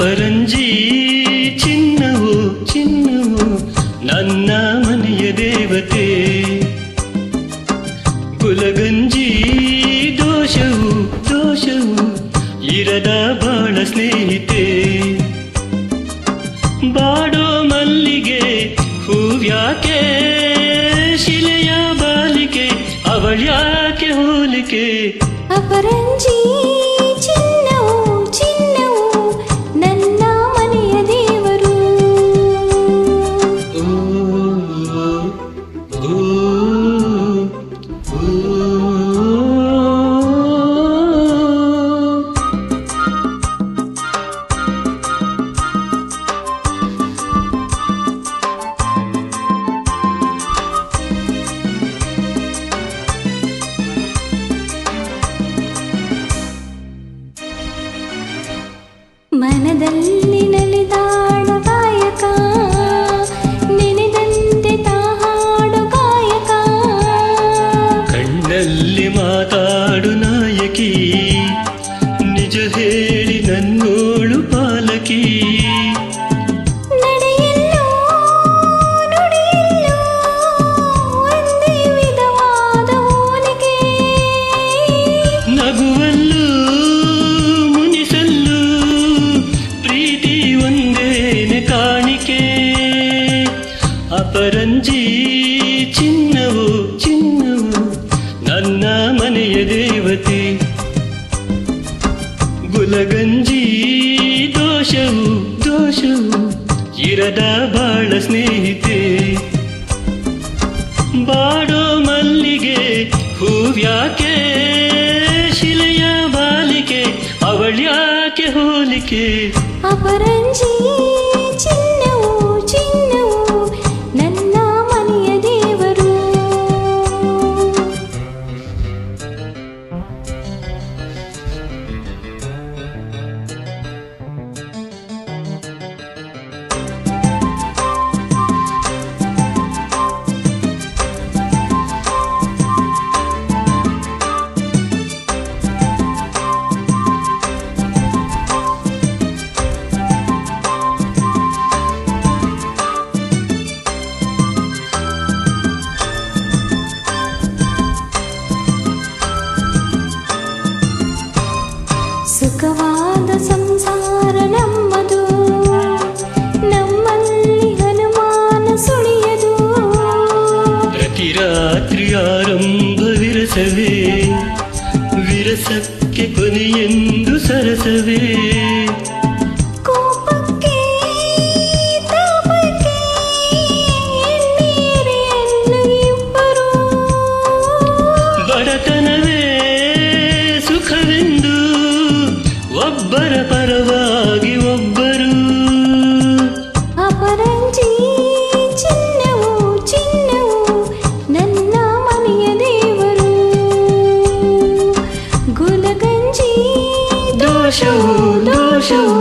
ಅಪರಂಜಿ ಚಿನ್ನವು ಚಿನ್ನವು ನನ್ನ ಮನೆಯ ದೇವತೆ. ಗುಲಗಂಜಿ ದೋಷವು ದೋಷವು ಇರದ ಬಾಳ ಸ್ನೇಹಿತೆ. ಬಾಡೋ ಮಲ್ಲಿಗೆ ಹೂವ್ಯಾಕೆ ಶಿಲೆಯ ಬಾಲಿಕೆ ಅವಳ್ಯಾಕೆ ಹೋಲಿಕೆ. ಅಪರಂಜಿ ಚಿನ್ನವು ಚಿನ್ನವು ನನ್ನ ಮನೆಯ ದೇವರು. ಮನದಲ್ಲಿ ನಲಿದಾಡೋ ಗಾಯಕ ನೆನೆದಂತೆ ತಾಹಾಡೋ ಗಾಯಕ. ಕಣ್ಣಲ್ಲಿ ಮಾತಾಡು ನಾಯಕಿ ನಿಜ ಹೇಳಿ ನನ್ನೋಳು ಪಾಲಕಿ. ನಡೆಯಲ್ಲೋ ನುಡಿಯಲ್ಲೋ ಒಂದೇ ವಿಧವಾದ ಹೋಲಿಕೆ. ನಗುವಲ್ಲೂ ಮುನಿಸಲ್ಲೂ ಪ್ರೀತಿ ಒಂದೇನೆ ಕಾಣಿಕೆ. ಅಪರಂಜಿ ಚಿನ್ನವು ಚಿನ್ನವು ನನ್ನ ಮನೆಯ ದೇವತೆ. ಗುಲಗಂಜಿ ದೋಷವು ದೋಷವು ಇರದ ಬಾಳ ಸ್ನೇಹಿತೆ. ಬಾಡೋ ಮಲ್ಲಿಗೆ ಹೂವ್ಯಾಕೆ ಶಿಲೆಯ ಬಾಲಿಕೆ ಅವಳ್ಯಾಕೆ ಹೋಲಿಕೆ. ಅಪರಂಜಿ ಚಿನ್ನವು ಚಿನ್ನವು ನನ್ನ ಮನೆಯ ದೇವರು. ಸುಖವಾದ ಸಂಸಾರ ನಮ್ಮದು, ನಮ್ಮಲ್ಲಿ ಅನುಮಾನ ಸುಳಿಯದು. ಪ್ರತಿ ರಾತ್ರಿ ಆರಂಭ ವಿರಸವೇ ವಿರಸಕ್ಕೆ ಕೊನೆಯೆಂದು ಸರಸವೇ. ಕೋಪಕ್ಕೆ ತಾಪಕ್ಕೆ ಎನ್ನೀರಿ ಎನ್ನು ಇಬ್ಬರು. ಬಡತನವೇ ಸುಖವೆಂದು ಒಬ್ಬರ ಪರವಾಗಿ ಒಬ್ಬರು. ಅಪರಂಜಿ ಚಿನ್ನವು ಚಿನ್ನವು ನನ್ನ ಮನೆಯ ದೇವರು. ಗುಲಗಂಜಿ ದೋಷವು ದೋಷವು